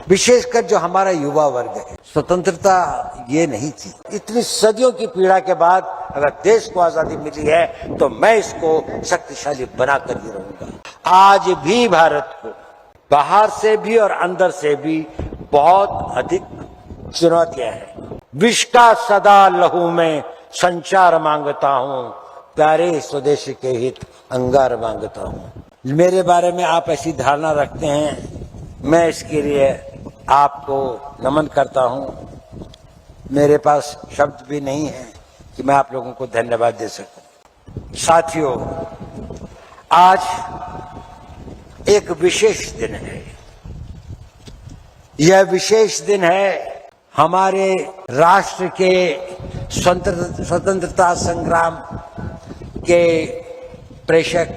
विशेषकर जो हमारा युवा वर्ग है। स्वतंत्रता ये नहीं थी। इतनी सदियों की पीड़ा के बाद अगर देश को आजादी मिली है तो मैं इसको शक्तिशाली बनाकर ही रहूंगा। आज भी भारत को बाहर से भी और अंदर से भी बहुत अधिक चुनौतियां हैं। विष का सदा लहू में संचार मांगता हूं, प्यारे स्वदेशी के हित अंगार मांगता हूं। मेरे बारे में आप ऐसी धारणा रखते हैं, मैं इसके लिए आपको नमन करता हूं। मेरे पास शब्द भी नहीं है कि मैं आप लोगों को धन्यवाद दे सकूं। साथियों, आज एक विशेष दिन है। यह विशेष दिन है हमारे राष्ट्र के स्वतंत्रता संग्राम के प्रेषक,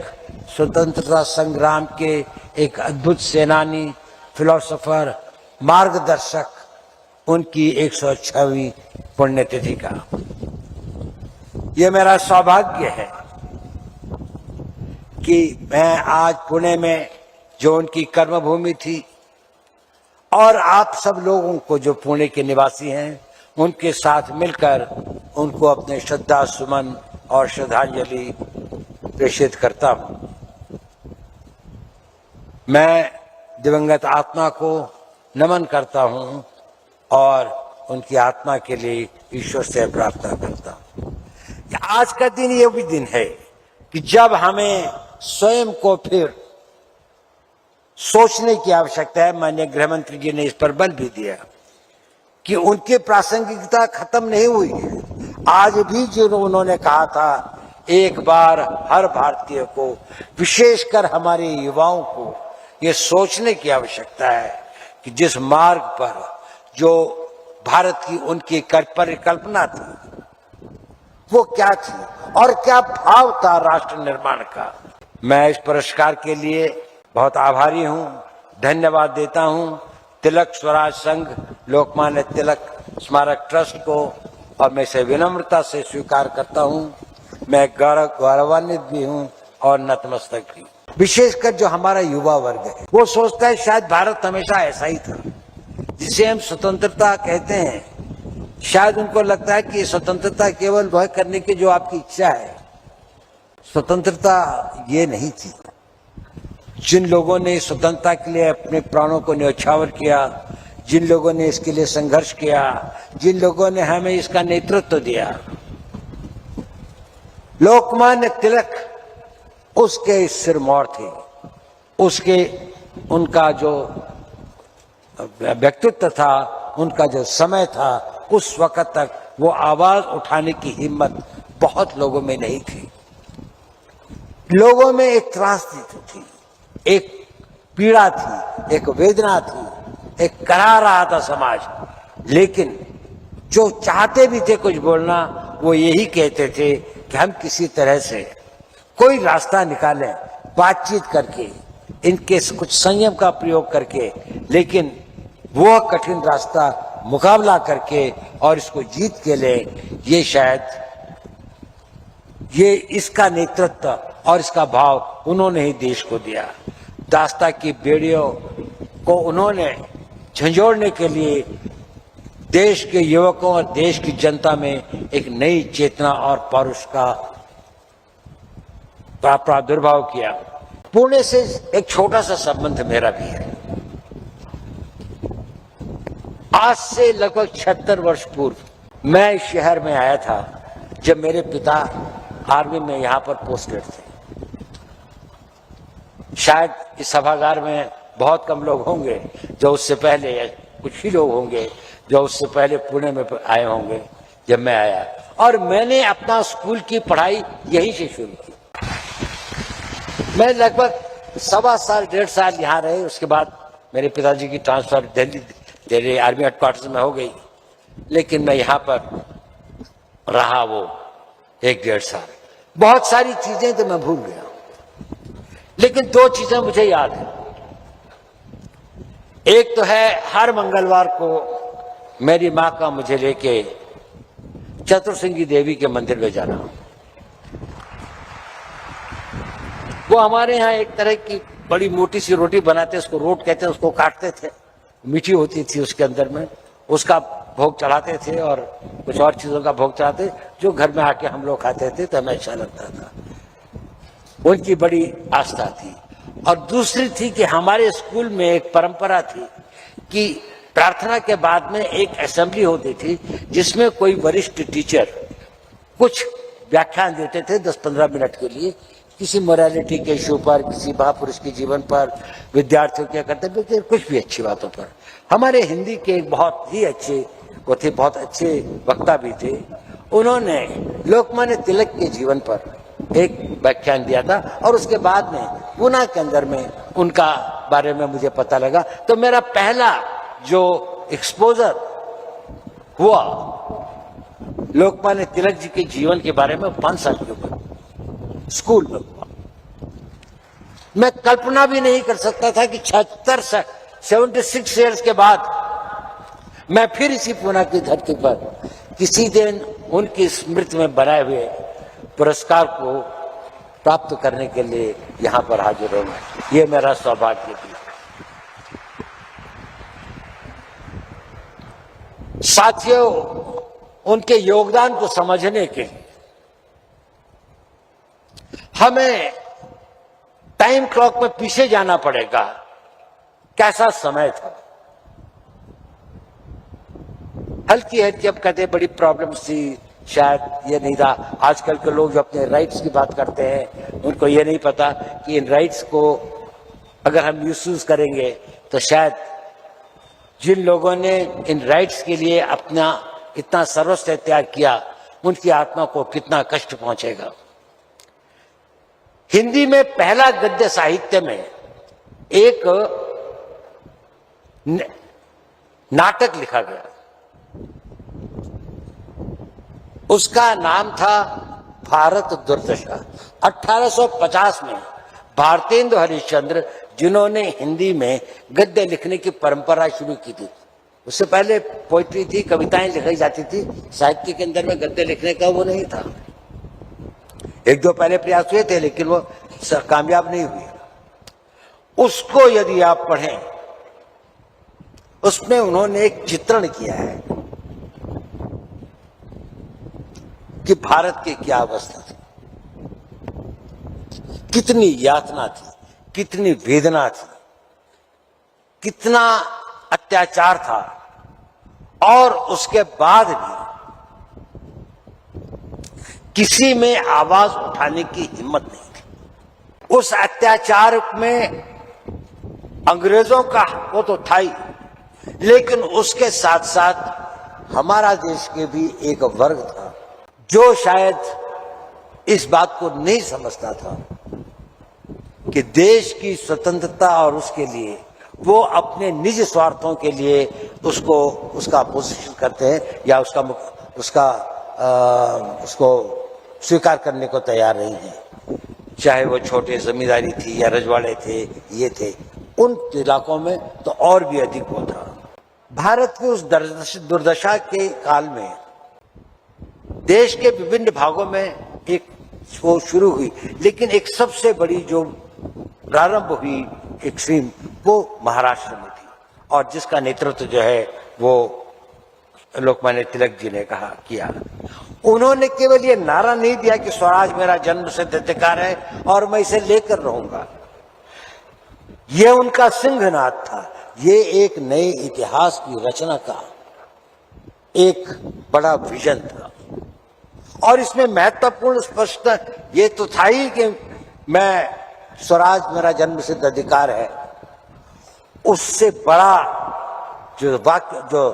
स्वतंत्रता संग्राम के एक अद्भुत सेनानी, फिलोसोफर, मार्गदर्शक, उनकी 106वीं पुण्यतिथि का। ये मेरा सौभाग्य है कि मैं आज पुणे में, जो उनकी कर्मभूमि थी, और आप सब लोगों को जो पुणे के निवासी हैं, उनके साथ मिलकर उनको अपने श्रद्धा सुमन और श्रद्धांजलि प्रेषित करता हूं। मैं दिवंगत आत्मा को नमन करता हूं और उनकी आत्मा के लिए ईश्वर से प्रार्थना करता हूं। आज का दिन ये भी दिन है कि जब हमें स्वयं को फिर सोचने की आवश्यकता है। माननीय गृह मंत्री जी ने इस पर बल भी दिया कि उनकी प्रासंगिकता खत्म नहीं हुई है। आज भी जो उन्होंने कहा था, एक बार हर भारतीय को, विशेषकर हमारे युवाओं को, ये सोचने की आवश्यकता है कि जिस मार्ग पर जो भारत की उनकी परिकल्पना थी, वो क्या थी और क्या भाव था राष्ट्र निर्माण का। मैं इस पुरस्कार के लिए बहुत आभारी हूं, धन्यवाद देता हूं तिलक स्वराज संघ, लोकमान्य तिलक स्मारक ट्रस्ट को, और मैं इसे विनम्रता से स्वीकार करता हूं। मैं गौरवान्वित भी हूं और नतमस्तक भी। विशेषकर जो हमारा युवा वर्ग है, वो सोचता है शायद भारत हमेशा ऐसा ही था, जिसे हम स्वतंत्रता कहते हैं। शायद उनको लगता है कि स्वतंत्रता केवल वह करने की जो आपकी इच्छा है। स्वतंत्रता ये नहीं थी। जिन लोगों ने स्वतंत्रता के लिए अपने प्राणों को न्यौछावर किया, जिन लोगों ने इसके लिए संघर्ष किया, जिन लोगों ने हमें इसका नेतृत्व दिया, लोकमान्य तिलक उसके सिरमौर थे। उनका जो व्यक्तित्व था, उनका जो समय था, उस वक्त तक वो आवाज उठाने की हिम्मत बहुत लोगों में नहीं थी। लोगों में एक त्रासदी थी, एक पीड़ा थी, एक वेदना थी, एक करा रहा था समाज। लेकिन जो चाहते भी थे कुछ बोलना, वो यही कहते थे कि हम किसी तरह से कोई रास्ता निकालें, बातचीत करके, इनके कुछ संयम का प्रयोग करके, लेकिन वो कठिन रास्ता मुकाबला करके और इसको जीत के ले। ये शायद इसका नेतृत्व और इसका भाव उन्होंने ही देश को दिया। दास्ता की बेड़ियों को उन्होंने झंझोड़ने के लिए देश के युवकों और देश की जनता में एक नई चेतना और पौरुष का प्रादुर्भाव किया। पुणे से एक छोटा सा संबंध मेरा भी है। आज से लगभग 76 वर्ष पूर्व मैं इस शहर में आया था, जब मेरे पिता आर्मी में यहां पर पोस्टेड थे। शायद इस सभागार में बहुत कम लोग होंगे जो उससे पहले, या कुछ ही लोग होंगे जो उससे पहले पुणे में आए होंगे जब मैं आया। और मैंने अपना स्कूल की पढ़ाई यहीं से शुरू की। मैं लगभग 1.25 साल 1.5 साल यहाँ रहे। उसके बाद मेरे पिताजी की ट्रांसफर दिल्ली आर्मी हेडक्वार्टर्स में हो गई, लेकिन मैं यहाँ पर रहा वो 1-1.5 साल। बहुत सारी चीजें तो मैं भूल गया, लेकिन 2 चीजें मुझे याद है। एक तो है, हर मंगलवार को मेरी माँ का मुझे लेके चतुर्सिंगी देवी के मंदिर में जाना। वो हमारे यहाँ एक तरह की बड़ी मोटी सी रोटी बनाते, उसको रोट कहते हैं, उसको काटते थे मीठी होती थी उसके अंदर में, उसका भोग चढ़ाते थे और कुछ और चीजों का भोग चढ़ाते, जो घर में आके हम लोग खाते थे तो हमें अच्छा लगता था। उनकी बड़ी आस्था थी। और दूसरी थी कि हमारे स्कूल में एक परंपरा थी कि प्रार्थना के बाद में एक असेंबली होती थी जिसमें कोई वरिष्ठ टीचर कुछ व्याख्यान देते थे 10-15 मिनट के लिए, किसी मोरालिटी के इशू पर, किसी महापुरुष के जीवन पर, विद्यार्थियों के कर्तव्य के, कुछ भी अच्छी बातों पर। हमारे हिंदी के एक बहुत ही अच्छे वो थे, बहुत अच्छे वक्ता भी थे, उन्होंने लोकमान्य तिलक के जीवन पर एक व्याख्यान दिया था और उसके बाद में पुणे के अंदर में उनका बारे में मुझे पता लगा। तो मेरा पहला जो एक्सपोजर हुआ लोकमान्य तिलक जी के जीवन के बारे में 5 साल की उम्र स्कूल में हुआ। मैं कल्पना भी नहीं कर सकता था कि 76 ईयर्स के बाद मैं फिर इसी पुणे की धरती पर किसी दिन उनकी स्मृति में बनाए हुए पुरस्कार को प्राप्त करने के लिए यहां पर हाजिर हूं। ये मेरा सौभाग्य भी। साथियों, उनके योगदान को समझने के लिए हमें टाइम क्लॉक में पीछे जाना पड़ेगा। कैसा समय था, हल्की हल्की, अब कहते बड़ी प्रॉब्लम्स थी, शायद ये नहीं था। आजकल के लोग जो अपने राइट्स की बात करते हैं उनको ये नहीं पता कि इन राइट्स को अगर हम मिसयूज करेंगे तो शायद जिन लोगों ने इन राइट्स के लिए अपना इतना सर्वस्व त्याग किया उनकी आत्मा को कितना कष्ट पहुंचेगा। हिंदी में पहला गद्य साहित्य में एक नाटक लिखा गया, उसका नाम था भारत दुर्दशा। 1850 में भारतेंदु हरिश्चंद्र, जिन्होंने हिंदी में गद्य लिखने की परंपरा शुरू की थी, उससे पहले पोइट्री थी, कविताएं लिखी जाती थी, साहित्य के अंदर में गद्य लिखने का वो नहीं था। एक दो पहले प्रयास हुए थे लेकिन वो कामयाब नहीं हुए। उसको यदि आप पढ़ें, उसमें उन्होंने एक चित्रण किया है कि भारत की क्या अवस्था थी, कितनी यातना थी, कितनी वेदना थी, कितना अत्याचार था, और उसके बाद भी किसी में आवाज उठाने की हिम्मत नहीं थी। उस अत्याचार में अंग्रेजों का वो तो था ही, लेकिन उसके साथ साथ हमारा देश के भी एक वर्ग था जो शायद इस बात को नहीं समझता था कि देश की स्वतंत्रता और उसके लिए वो अपने निज स्वार्थों के लिए उसका अपोजिशन करते हैं या उसको स्वीकार करने को तैयार नहीं है। चाहे वो छोटे जमींदारी थी या रजवाड़े थे, ये थे, उन इलाकों में तो और भी अधिक वो था। भारत की उस दुर्दशा के काल में देश के विभिन्न भागों में एक वो शुरू हुई, लेकिन एक सबसे बड़ी जो प्रारंभ हुई एक स्ट्रीम वो महाराष्ट्र में थी, और जिसका नेतृत्व जो है वो लोकमान्य तिलक जी ने किया। उन्होंने केवल ये नारा नहीं दिया कि स्वराज मेरा जन्मसिद्ध अधिकार है और मैं इसे लेकर रहूंगा, ये उनका सिंहनाद था। ये एक नए इतिहास की रचना का एक बड़ा विजन था, और इसमें महत्वपूर्ण स्पष्ट ये तो था ही कि मैं स्वराज मेरा जन्मसिद्ध अधिकार है, उससे बड़ा जो वाक्य जो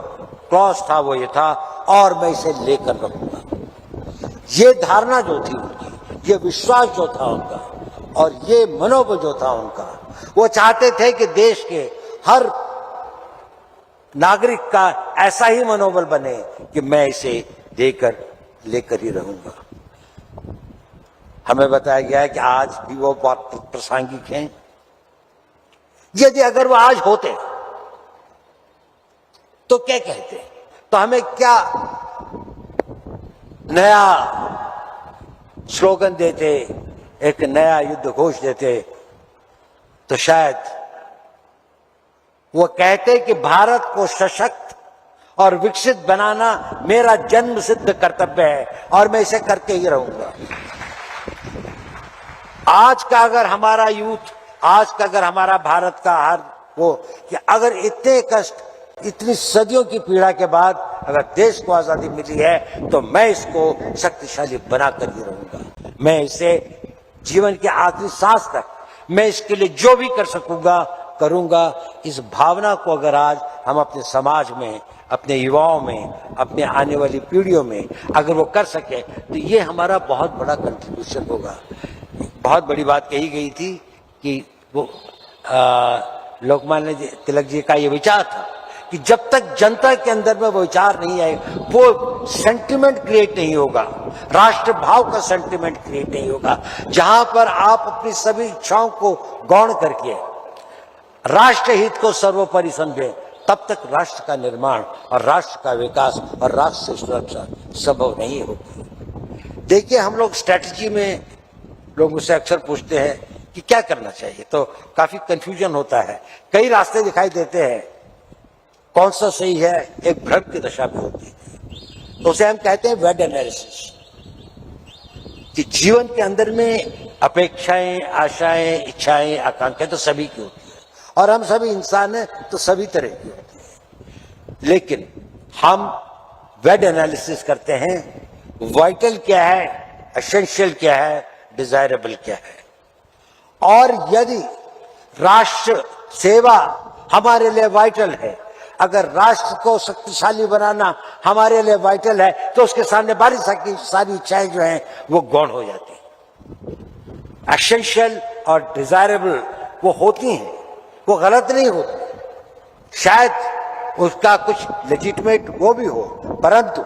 क्लॉज था वो ये था, और मैं इसे लेकर रहूंगा। ये धारणा जो थी उनकी, ये विश्वास जो था उनका, और ये मनोबल जो था उनका, वो चाहते थे कि देश के हर नागरिक का ऐसा ही मनोबल बने कि मैं इसे लेकर ही रहूंगा। हमें बताया गया है कि आज भी वो बात प्रासंगिक हैं। यदि अगर वो आज होते तो क्या कहते, तो हमें क्या नया स्लोगन देते, एक नया युद्ध घोष देते, तो शायद वो कहते कि भारत को सशक्त और विकसित बनाना मेरा जन्म सिद्ध कर्तव्य है और मैं इसे करके ही रहूंगा। आज का अगर हमारा यूथ, आज का अगर हमारा भारत का हर वो कि अगर इतने कष्ट, इतनी सदियों की पीड़ा के बाद अगर देश को आजादी मिली है तो मैं इसको शक्तिशाली बनाकर ही रहूंगा। मैं इसे जीवन के आखिरी सांस तक मैं इसके लिए जो भी कर सकूंगा करूंगा। इस भावना को अगर आज हम अपने समाज में, अपने युवाओं में, अपने आने वाली पीढ़ियों में अगर वो कर सके तो ये हमारा बहुत बड़ा कंट्रीब्यूशन होगा। बहुत बड़ी बात कही गई थी कि वो लोकमान्य तिलक जी का ये विचार था कि जब तक जनता के अंदर में वो विचार नहीं आए, वो सेंटिमेंट क्रिएट नहीं होगा, राष्ट्र भाव का सेंटिमेंट क्रिएट नहीं होगा, जहां पर आप अपनी सभी इच्छाओं को गौण करके राष्ट्र हित को सर्वोपरि समझे, तब तक राष्ट्र का निर्माण और राष्ट्र का विकास और राष्ट्र की सुरक्षा संभव नहीं होगी। देखिए, हम लोग स्ट्रैटेजी में लोग मुझसे अक्सर पूछते हैं कि क्या करना चाहिए, तो काफी कंफ्यूजन होता है, कई रास्ते दिखाई देते हैं, कौन सा सही है, एक भ्रम की दशा में होती है। तो उसे हम कहते हैं वेड एनालिसिस, कि जीवन के अंदर में अपेक्षाएं, आशाएं, इच्छाएं, आकांक्षाएं तो सभी की होती है और हम सभी इंसान हैं तो सभी तरह की होती है, लेकिन हम वेड एनालिसिस करते हैं, वाइटल क्या है, एसेंशियल क्या है, डिजायरेबल क्या है। और यदि राष्ट्र सेवा हमारे लिए वाइटल है, अगर राष्ट्र को शक्तिशाली बनाना हमारे लिए वाइटल है, तो उसके सामने सारी इच्छाएं जो हैं वो गौण हो जाती हैं। एसेंशियल और डिजायरेबल वो होती हैं, वो गलत नहीं होती, शायद उसका कुछ लेजिटिमेट वो भी हो, परंतु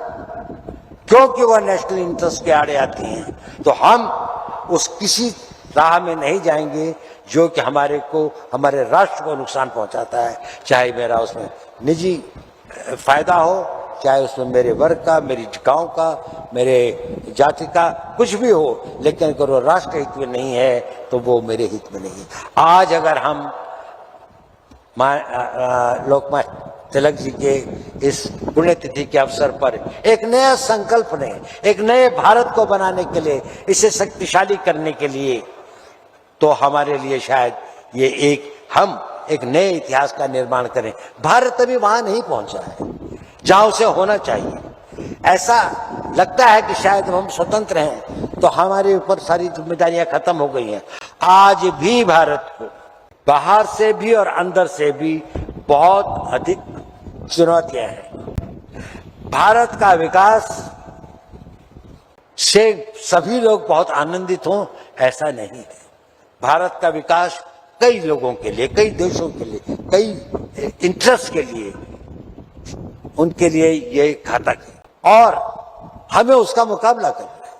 क्योंकि वह नेशनल इंटरेस्ट के आड़े आती हैं तो हम उस किसी राह में नहीं जाएंगे जो कि हमारे राष्ट्र को नुकसान पहुंचाता है, चाहे मेरा उसमें निजी फायदा हो, चाहे उसमें मेरे वर्ग का, मेरी गांव का, मेरे जाति का कुछ भी हो, लेकिन अगर वो राष्ट्र हित में नहीं है तो वो मेरे हित में नहीं है। आज अगर हम लोकमान्य तिलक जी के इस पुण्यतिथि के अवसर पर एक नया संकल्प ने, एक नए भारत को बनाने के लिए, इसे शक्तिशाली करने के लिए, तो हमारे लिए शायद ये हम एक नए इतिहास का निर्माण करें। भारत अभी वहां नहीं पहुंचा है जहां उसे होना चाहिए। ऐसा लगता है कि शायद हम स्वतंत्र हैं तो हमारे ऊपर सारी जिम्मेदारियां खत्म हो गई हैं। आज भी भारत को बाहर से भी और अंदर से भी बहुत अधिक चुनौतियां हैं। भारत का विकास से सभी लोग बहुत आनंदित हों ऐसा नहीं है। भारत का विकास कई लोगों के लिए, कई देशों के लिए, कई इंटरेस्ट के लिए, उनके लिए ये घातक है और हमें उसका मुकाबला करना है।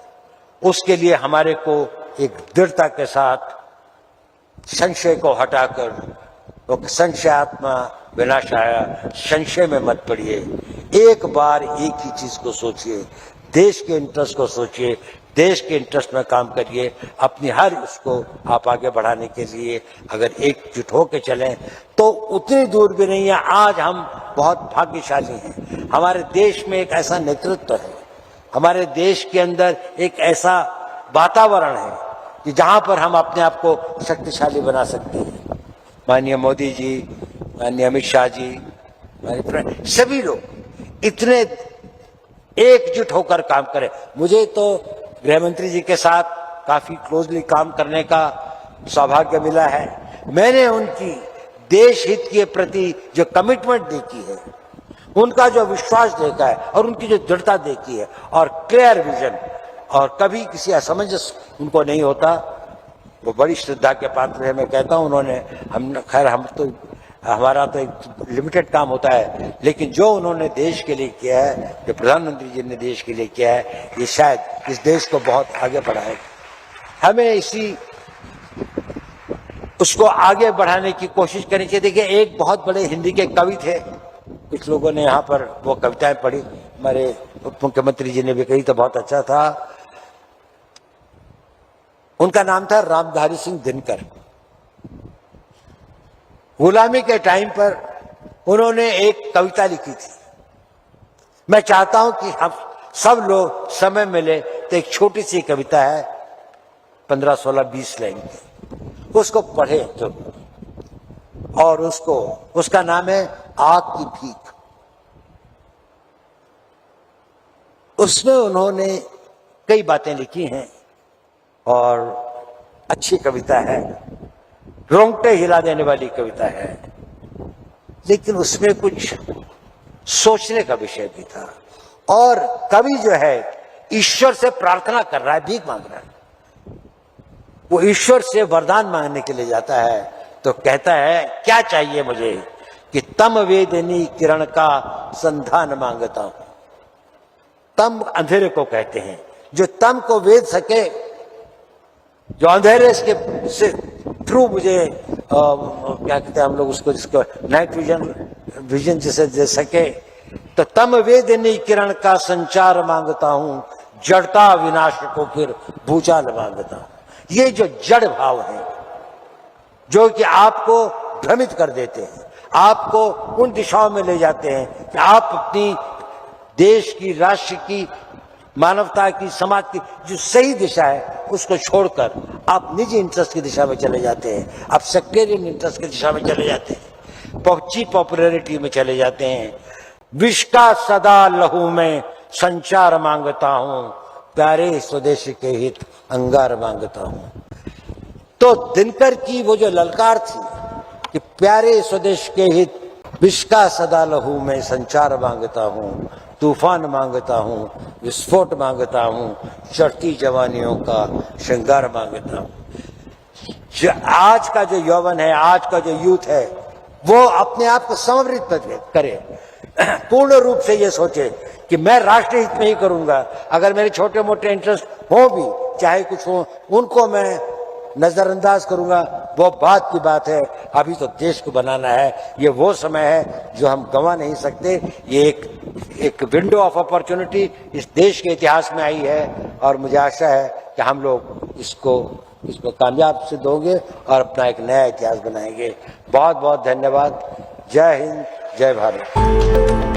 उसके लिए हमारे को एक दृढ़ता के साथ संशय को हटाकर, तो संशयात्मा विनाशाय, संशय में मत पड़िए, एक बार एक ही चीज को सोचिए, देश के इंटरेस्ट को सोचिए, देश के इंटरेस्ट में काम करिए, अपनी हर उसको आप आगे बढ़ाने के लिए अगर एकजुट होकर चलें तो उतनी दूर भी नहीं है। आज हम बहुत भाग्यशाली हैं, हमारे देश में एक ऐसा नेतृत्व है, हमारे देश के अंदर एक ऐसा वातावरण है कि जहां पर हम अपने आप को शक्तिशाली बना सकते हैं। माननीय मोदी जी, माननीय अमित शाह जी, सभी लोग इतने एकजुट होकर काम करें। मुझे तो गृह मंत्री जी के साथ काफी क्लोजली काम करने का सौभाग्य मिला है। मैंने उनकी देश हित के प्रति जो कमिटमेंट देखी है, उनका जो विश्वास देखा है और उनकी जो दृढ़ता देखी है और क्लियर विजन, और कभी किसी असमंजस उनको नहीं होता, वो बड़ी श्रद्धा के पात्र है। मैं कहता हूं उन्होंने हमारा तो एक लिमिटेड काम होता है, लेकिन जो उन्होंने देश के लिए किया है, जो प्रधानमंत्री जी ने देश के लिए किया है, ये शायद इस देश को बहुत आगे बढ़ाएगा। हमें उसको आगे बढ़ाने की कोशिश करनी चाहिए। देखिए, एक बहुत बड़े हिंदी के कवि थे, कुछ लोगों ने यहाँ पर वो कविताएं पढ़ी, हमारे उप मुख्यमंत्री जी ने भी कही तो बहुत अच्छा था। उनका नाम था रामधारी सिंह दिनकर। गुलामी के टाइम पर उन्होंने एक कविता लिखी थी। मैं चाहता हूं कि हम सब लोग समय मिले तो एक छोटी सी कविता है, 15, 16, 20 लाइन की, उसको पढ़े तो, और उसका नाम है आग की भीख। उसमें उन्होंने कई बातें लिखी हैं और अच्छी कविता है, रोंगटे हिला देने वाली कविता है, लेकिन उसमें कुछ सोचने का विषय भी था। और कवि जो है ईश्वर से प्रार्थना कर रहा है, भीख मांग रहा है। वो ईश्वर से वरदान मांगने के लिए जाता है तो कहता है, क्या चाहिए मुझे कि तम वेदनी किरण का संधान मांगता हूं। तम अंधेरे को कहते हैं, जो तम को वेद सके, जो अंधेरे से थ्रू मुझे क्या कहते हैं हम लोग उसको, जिसको नाइट विजन जैसे दे सके, तो तम वेदनी किरण का संचार मांगता हूं, जड़ता विनाश को फिर भूचाल मांगता हूं। ये जो जड़ भाव है जो कि आपको भ्रमित कर देते हैं, आपको उन दिशाओं में ले जाते हैं कि आप अपनी देश की, राष्ट्र की, मानवता की, समाज की जो सही दिशा है उसको छोड़कर आप निजी इंटरेस्ट की दिशा में चले जाते हैं, आप सेक्टेरियन इंटरेस्ट की दिशा में चले जाते हैं, पॉपुलैरिटी में चले जाते हैं। विष का सदा लहू में संचार मांगता हूं, प्यारे स्वदेश के हित अंगार मांगता हूं। तो दिनकर की वो जो ललकार थी कि प्यारे स्वदेश के हित, विष का सदा लहू में संचार मांगता हूं, तूफान मांगता हूं, विस्फोट मांगता हूं, चढ़ती जवानियों का श्रृंगार मांगता हूं। आज का जो यौवन है, आज का जो यूथ है, वो अपने आप को समर्पित करे, पूर्ण रूप से ये सोचे कि मैं राष्ट्र हित में ही करूंगा। अगर मेरे छोटे मोटे इंटरेस्ट हो भी, चाहे कुछ हो, उनको मैं नजरअंदाज करूंगा, वो बात की बात है। अभी तो देश को बनाना है, ये वो समय है जो हम गंवा नहीं सकते। ये एक विंडो ऑफ अपॉर्चुनिटी इस देश के इतिहास में आई है और मुझे आशा है कि हम लोग इसको कामयाब सिद्ध होंगे और अपना एक नया इतिहास बनाएंगे। बहुत बहुत धन्यवाद। जय हिंद, जय भारत।